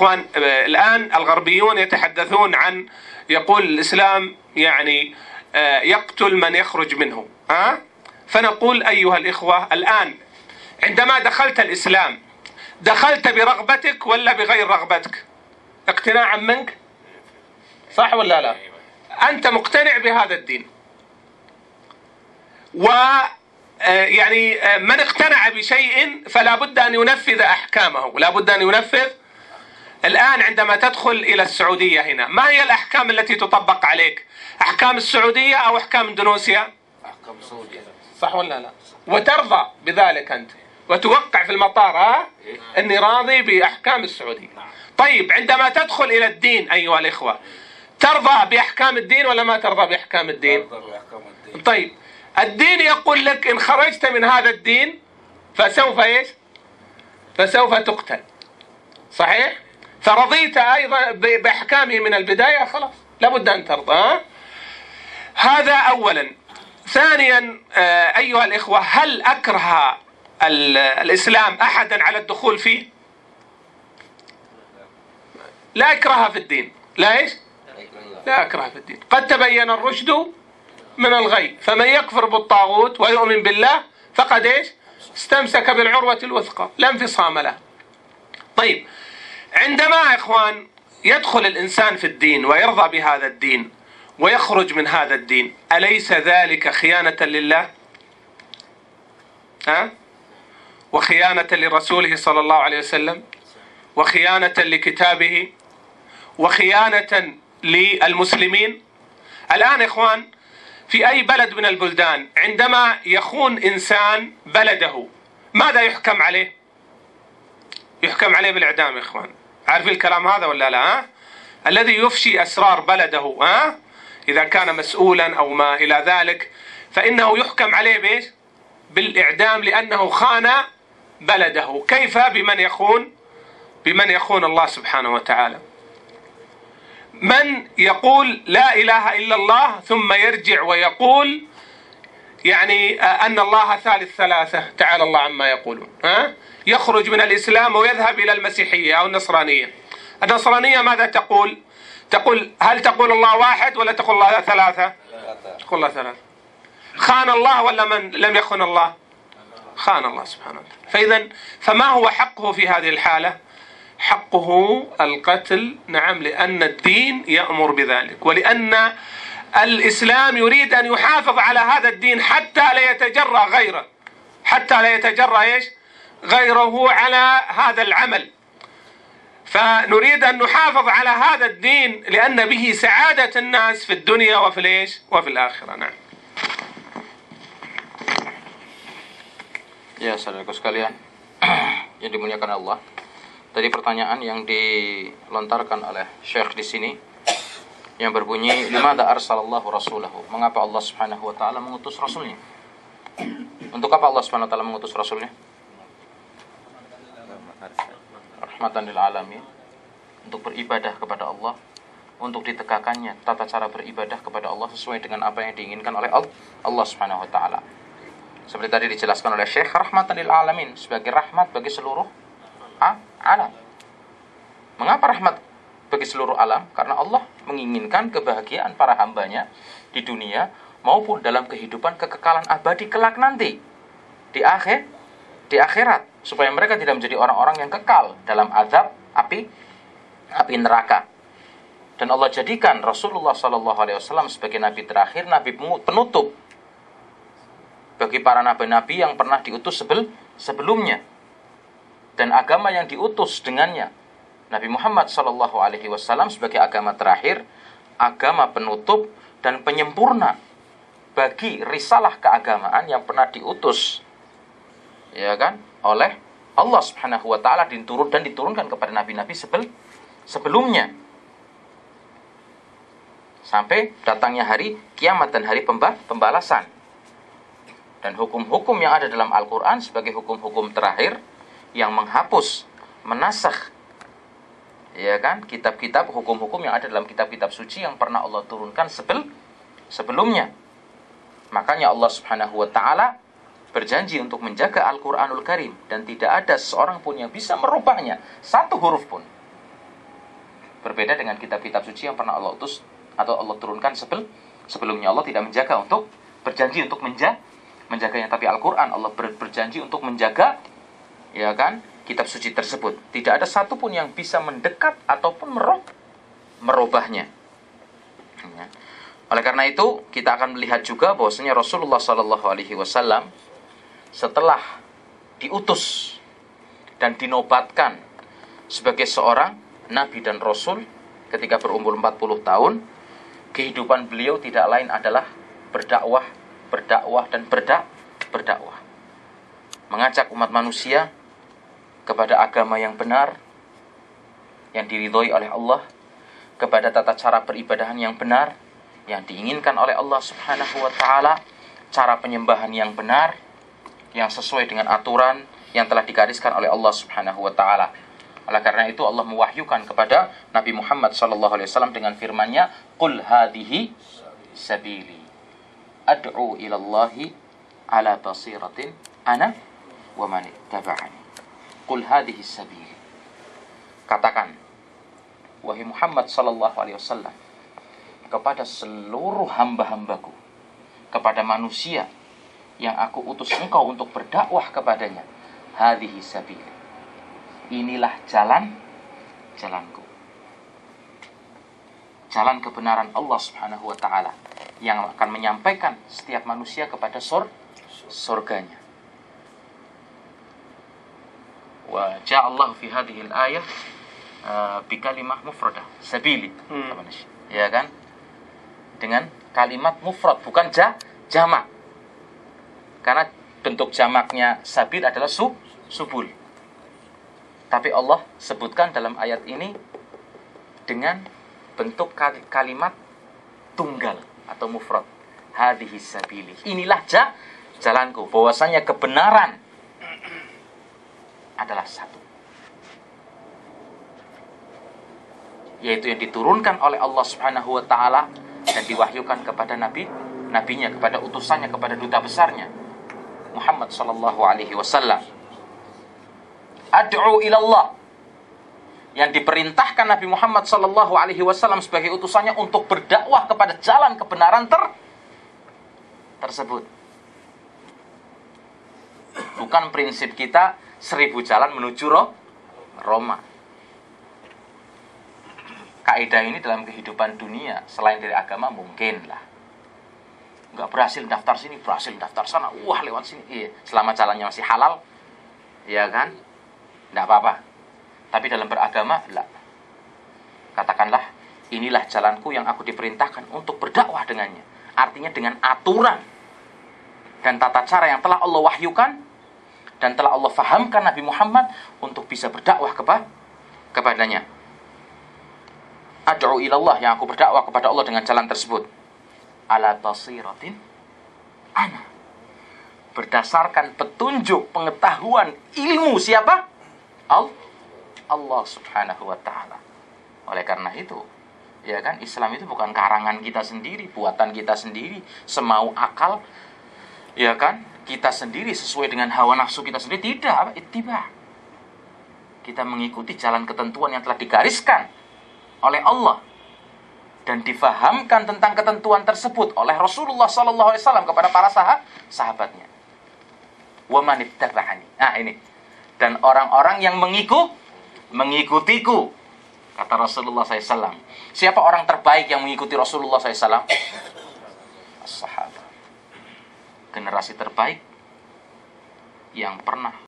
إخوان الآن الغربيون يتحدثون عن، يقول الإسلام يعني يقتل من يخرج منه. فنقول أيها الإخوة الآن عندما دخلت الإسلام دخلت برغبتك ولا بغير رغبتك؟ اقتناعا منك، صح ولا لا؟ أنت مقتنع بهذا الدين، ويعني من اقتنع بشيء فلا بد أن ينفذ أحكامه، لا بد أن ينفذ. الآن عندما تدخل إلى السعودية هنا، ما هي الأحكام التي تطبق عليك؟ أحكام السعودية أو أحكام إندونيسيا؟ أحكام السعودية، صح ولا لا؟ وترضى بذلك أنت وتوقع في المطار أني راضي بأحكام السعودية. طيب عندما تدخل إلى الدين أيها الإخوة، ترضى بأحكام الدين ولا ما ترضى بأحكام الدين؟ طيب الدين يقول لك إن خرجت من هذا الدين فسوف إيش؟ فسوف تقتل، صحيح؟ فرضيت أيضا بأحكامه من البداية، خلاص لابد أن ترضى. هذا أولا. ثانيا أيها الإخوة، هل أكره الإسلام أحدا على الدخول فيه؟ لا إكراه في الدين. لا إيش؟ لا إكراه في الدين. قد تبين الرشد من الغي، فمن يكفر بالطاغوت ويؤمن بالله فقد إيش؟ استمسك بالعروة الوثقى لا انفصام له. طيب عندما يا إخوان يدخل الإنسان في الدين ويرضى بهذا الدين ويخرج من هذا الدين، أليس ذلك خيانة لله؟ وخيانة لرسوله صلى الله عليه وسلم، وخيانة لكتابه، وخيانة للمسلمين. الآن يا إخوان في أي بلد من البلدان عندما يخون إنسان بلده ماذا يحكم عليه؟ يحكم عليه بالإعدام يا إخوان. عارفين الكلام هذا ولا لا؟ الذي يفشي أسرار بلده إذا كان مسؤولا أو ما إلى ذلك فإنه يحكم عليه بإيش؟ بالإعدام، لأنه خان بلده. كيف بمن يخون؟ بمن يخون الله سبحانه وتعالى. من يقول لا إله إلا الله ثم يرجع ويقول يعني أن الله ثالث ثلاثة، تعالى الله عما يقولون، يخرج من الإسلام ويذهب إلى المسيحية أو النصرانية. النصرانية ماذا تقول؟ تقول هل تقول الله واحد ولا تقول الله ثلاثة؟ تقول الله ثلاثة. خان الله ولا من لم يخن الله؟ خان الله سبحانه وتعالى. فما هو حقه في هذه الحالة؟ حقه القتل، نعم، لأن الدين يأمر بذلك، ولأن الإسلام يريد أن يحافظ على هذا الدين حتى لا يتجرأ غيره، حتى لا يتجرأ إيش؟ غيره على هذا العمل. فنريد أن نحافظ على هذا الدين لأن به سعادة الناس في الدنيا وفي الإيش؟ وفي الآخرة. نعم. Ya, saudaraku sekalian yang dimuliakan Allah. Tadi pertanyaan yang dilontarkan oleh Syekh di sini yang berbunyi, "Limadza arsalallahu rasulahu?" Mengapa Allah Subhanahu wa taala mengutus rasulnya? Untuk apa Allah Subhanahu wa taala mengutus rasulnya? Rahmatan lil alamin, untuk beribadah kepada Allah, untuk ditegakkannya tata cara beribadah kepada Allah sesuai dengan apa yang diinginkan oleh Allah Subhanahu wa taala. Seperti tadi dijelaskan oleh Syekh, rahmatan lil alamin, sebagai rahmat bagi seluruh alam. Mengapa rahmat bagi seluruh alam? Karena Allah menginginkan kebahagiaan para hambanya di dunia maupun dalam kehidupan kekekalan abadi kelak nanti di akhirat, supaya mereka tidak menjadi orang-orang yang kekal dalam azab api neraka. Dan Allah jadikan Rasulullah SAW sebagai nabi terakhir, nabi penutup bagi para nabi-nabi yang pernah diutus sebelumnya. Dan agama yang diutus dengannya Nabi Muhammad SAW sebagai agama terakhir, agama penutup dan penyempurna bagi risalah keagamaan yang pernah diutus, ya kan, oleh Allah Subhanahu wa taala diturunkan kepada nabi-nabi sebelumnya, sampai datangnya hari kiamat dan hari pembalasan. Dan hukum-hukum yang ada dalam Al-Quran sebagai hukum-hukum terakhir yang menghapus, menasakh, ya kan, kitab-kitab hukum-hukum yang ada dalam kitab-kitab suci yang pernah Allah turunkan sebelumnya. Makanya Allah Subhanahu wa taala berjanji untuk menjaga Al-Quranul Karim, dan tidak ada seorang pun yang bisa merubahnya satu huruf pun. Berbeda dengan kitab-kitab suci yang pernah Allah utus atau Allah turunkan sebelumnya. Allah tidak menjaga untuk berjanji untuk menjaganya, tapi Al-Qur'an Allah berjanji untuk menjaga, ya kan, kitab suci tersebut. Tidak ada satupun yang bisa mendekat ataupun merubahnya. Ya. Oleh karena itu, kita akan melihat juga bahwasanya Rasulullah SAW setelah diutus dan dinobatkan sebagai seorang nabi dan rasul ketika berumur 40 tahun, kehidupan beliau tidak lain adalah berdakwah, dan berdakwah. Mengajak umat manusia kepada agama yang benar, yang diridhoi oleh Allah, kepada tata cara peribadahan yang benar, yang diinginkan oleh Allah Subhanahu wa Ta'ala, cara penyembahan yang benar, yang sesuai dengan aturan yang telah digariskan oleh Allah Subhanahu wa Ta'ala. Oleh karena itu Allah mewahyukan kepada Nabi Muhammad SAW dengan firman-Nya, "Qul hadhihi sabili ad'u ila Allahi ala basiratin ana wa man ittaba'ani." Qul hadhihi sabili. Katakan, wahai Muhammad SAW, kepada seluruh hamba-hambaku, kepada manusia yang aku utus engkau untuk berdakwah kepadanya, hadhihi sabili, inilah jalanku, jalan kebenaran Allah Subhanahu wa Ta'ala yang akan menyampaikan setiap manusia kepada surganya. Wa ja'allahu fi hadhihi al-ayah bi kalimah mufradah, sabili. Ya kan? Dengan kalimat mufrad, bukan jamak. Karena bentuk jamaknya sabil adalah subul. Tapi Allah sebutkan dalam ayat ini dengan bentuk kalimat tunggal atau mufrad. Hadhihi sabili. Inilah jalanku. Bahwasanya kebenaran adalah satu. Yaitu yang diturunkan oleh Allah Subhanahu wa Ta'ala dan diwahyukan kepada nabinya, kepada utusannya, kepada duta besarnya Muhammad sallallahu alaihi wasallam. Ad'u ilallah, yang diperintahkan Nabi Muhammad sallallahu alaihi wasallam sebagai utusannya untuk berdakwah kepada jalan kebenaran tersebut. Bukan prinsip kita 1000 jalan menuju Roma. Kaidah ini dalam kehidupan dunia selain dari agama mungkin lah. Enggak berhasil daftar sini, berhasil daftar sana, wah lewat sini. Iya, selama jalannya masih halal, ya kan? Tidak apa-apa. Tapi dalam beragama, lah. Katakanlah, inilah jalanku yang aku diperintahkan untuk berdakwah dengannya. Artinya dengan aturan dan tata cara yang telah Allah wahyukan dan telah Allah fahamkan Nabi Muhammad untuk bisa berdakwah kepadanya. Ad'u ilallah, yang aku berdakwah kepada Allah dengan jalan tersebut. Ala basiratin ana. Berdasarkan petunjuk, pengetahuan, ilmu siapa? Allah Subhanahu wa Ta'ala. Oleh karena itu, ya kan, Islam itu bukan karangan kita sendiri, buatan kita sendiri, semau akal, ya kan, kita sendiri sesuai dengan hawa nafsu kita sendiri. Tidak, ittiba. Kita mengikuti jalan ketentuan yang telah digariskan oleh Allah dan difahamkan tentang ketentuan tersebut oleh Rasulullah SAW kepada para sahabatnya. Wa man ittaba'ani. Nah ini. Dan orang-orang yang mengikutiku, kata Rasulullah SAW. Siapa orang terbaik yang mengikuti Rasulullah SAW? As-sahabat. Generasi terbaik yang pernah